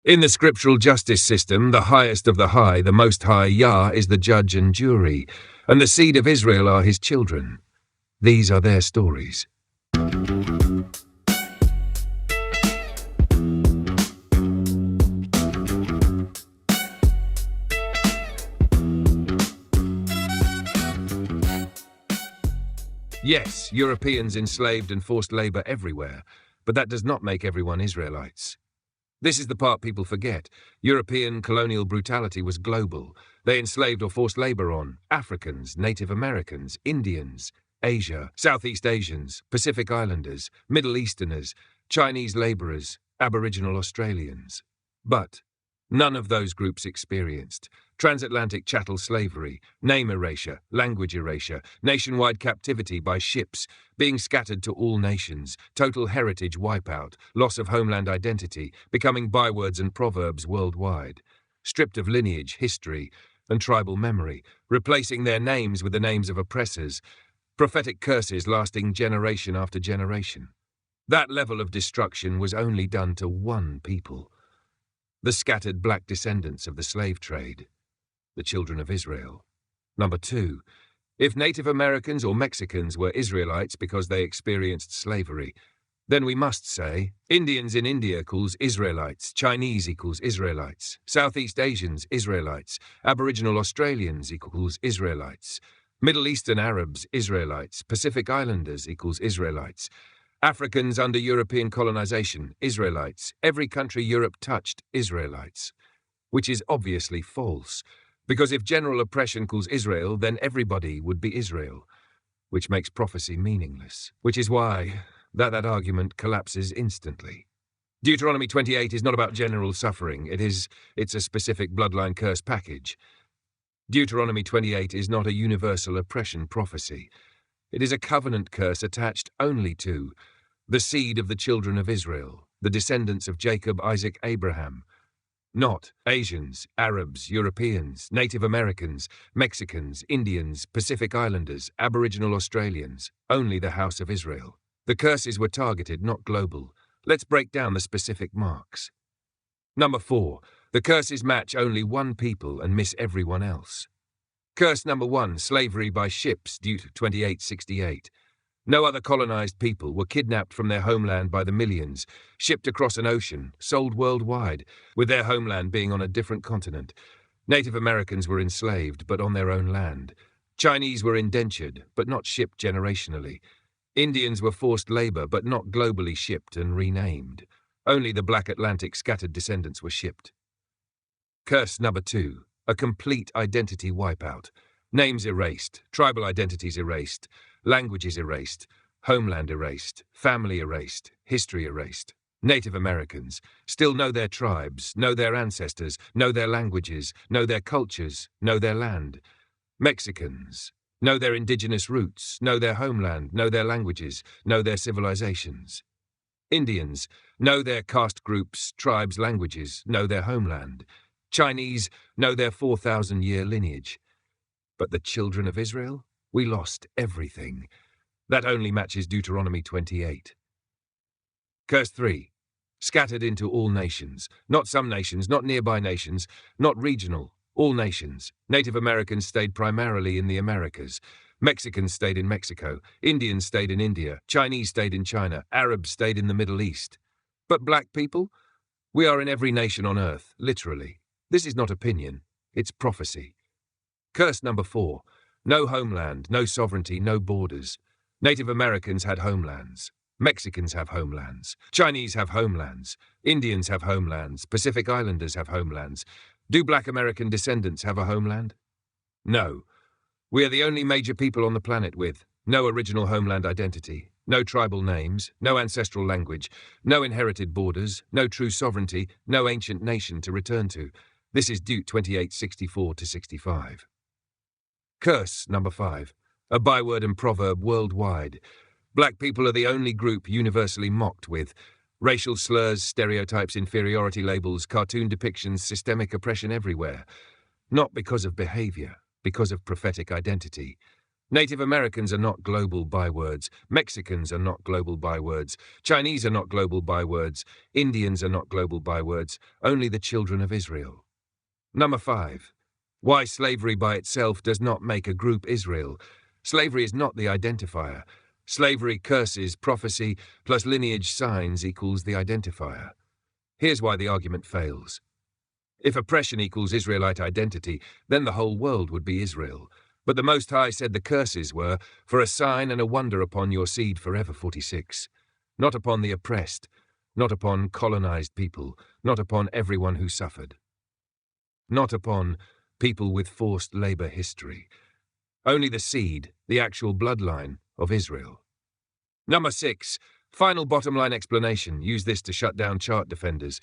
In the scriptural justice system, the highest of the high, the Most High, Yah, is the judge and jury, and the seed of Israel are his children. These are their stories. Yes, Europeans enslaved and forced labor everywhere, but that does not make everyone Israelites. This is the part people forget. European colonial brutality was global. They enslaved or forced labor on Africans, Native Americans, Indians, Asia, Southeast Asians, Pacific Islanders, Middle Easterners, Chinese laborers, Aboriginal Australians. But none of those groups experienced transatlantic chattel slavery, name erasure, language erasure, nationwide captivity by ships, being scattered to all nations, total heritage wipeout, loss of homeland identity, becoming bywords and proverbs worldwide, stripped of lineage, history, and tribal memory, replacing their names with the names of oppressors, prophetic curses lasting generation after generation. That level of destruction was only done to one people: the scattered black descendants of the slave trade, the children of Israel. Number 2, if Native Americans or Mexicans were Israelites because they experienced slavery, then we must say Indians in India equals Israelites, Chinese equals Israelites, Southeast Asians Israelites, Aboriginal Australians equals Israelites, Middle Eastern Arabs Israelites, Pacific Islanders equals Israelites, Africans under European colonization Israelites, every country Europe touched Israelites, which is obviously false. Because if general oppression equals Israel, then everybody would be Israel, which makes prophecy meaningless, which is why that argument collapses instantly. Deuteronomy 28 is not about general suffering, it's a specific bloodline curse package. Deuteronomy 28 is not a universal oppression prophecy. It is a covenant curse attached only to the seed of the children of Israel, the descendants of Jacob, Isaac, Abraham. Not Asians, Arabs, Europeans, Native Americans, Mexicans, Indians, Pacific Islanders, Aboriginal Australians, only the house of Israel. The curses were targeted, not global. Let's break down the specific marks. Number 4, the curses match only one people and miss everyone else. Curse number 1, slavery by ships, Deut. 28:68. No other colonized people were kidnapped from their homeland by the millions, shipped across an ocean, sold worldwide, with their homeland being on a different continent. Native Americans were enslaved, but on their own land. Chinese were indentured, but not shipped generationally. Indians were forced labor, but not globally shipped and renamed. Only the Black Atlantic scattered descendants were shipped. Curse number 2, a complete identity wipeout. Names erased, tribal identities erased, languages erased, homeland erased, family erased, history erased. Native Americans still know their tribes, know their ancestors, know their languages, know their cultures, know their land. Mexicans know their indigenous roots, know their homeland, know their languages, know their civilizations. Indians know their caste groups, tribes, languages, know their homeland. Chinese know their 4,000-year lineage. But the children of Israel? We lost everything. That only matches Deuteronomy 28. Curse 3. Scattered into all nations. Not some nations, not nearby nations, not regional. All nations. Native Americans stayed primarily in the Americas. Mexicans stayed in Mexico. Indians stayed in India. Chinese stayed in China. Arabs stayed in the Middle East. But black people? We are in every nation on earth, literally. This is not opinion. It's prophecy. Curse number 4. No homeland, no sovereignty, no borders. Native Americans had homelands. Mexicans have homelands. Chinese have homelands. Indians have homelands. Pacific Islanders have homelands. Do black American descendants have a homeland? No. We are the only major people on the planet with no original homeland identity, no tribal names, no ancestral language, no inherited borders, no true sovereignty, no ancient nation to return to. This is Deut. 28:64-65. Curse number 5. A byword and proverb worldwide. Black people are the only group universally mocked with racial slurs, stereotypes, inferiority labels, cartoon depictions, systemic oppression everywhere. Not because of behavior, because of prophetic identity. Native Americans are not global bywords. Mexicans are not global bywords. Chinese are not global bywords. Indians are not global bywords. Only the children of Israel. Number 5. Why slavery by itself does not make a group Israel. Slavery is not the identifier. Slavery curses, prophecy, plus lineage signs equals the identifier. Here's why the argument fails. If oppression equals Israelite identity, then the whole world would be Israel. But the Most High said the curses were, for a sign and a wonder upon your seed forever. 46. Not upon the oppressed, not upon colonized people, not upon everyone who suffered. Not upon people with forced labor history. Only the seed, the actual bloodline of Israel. Number 6. Final bottom line explanation. Use this to shut down chart defenders.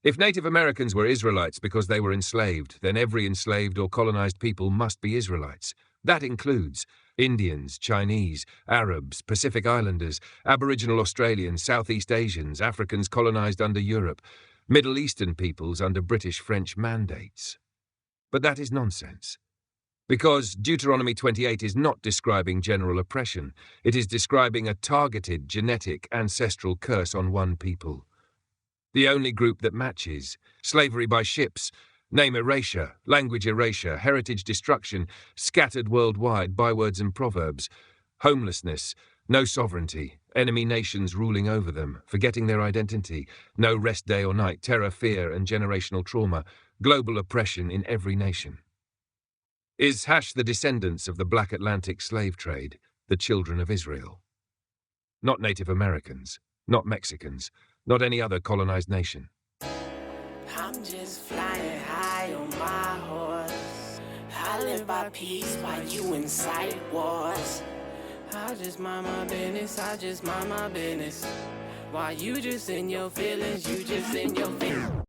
If Native Americans were Israelites because they were enslaved, then every enslaved or colonized people must be Israelites. That includes Indians, Chinese, Arabs, Pacific Islanders, Aboriginal Australians, Southeast Asians, Africans colonized under Europe, Middle Eastern peoples under British-French mandates. But that is nonsense. Because Deuteronomy 28 is not describing general oppression, it is describing a targeted genetic ancestral curse on one people. The only group that matches: slavery by ships, name erasure, language erasure, heritage destruction, scattered worldwide bywords and proverbs, homelessness, no sovereignty, enemy nations ruling over them, forgetting their identity, no rest day or night, terror, fear, and generational trauma, global oppression in every nation. Is the descendants of the Black Atlantic slave trade, the children of Israel? Not Native Americans, not Mexicans, not any other colonized nation. I'm just flying high on my horse. I live by peace while you incite wars. I just mind my business, I just mind my business. While you just in your feelings, you just in your feelings.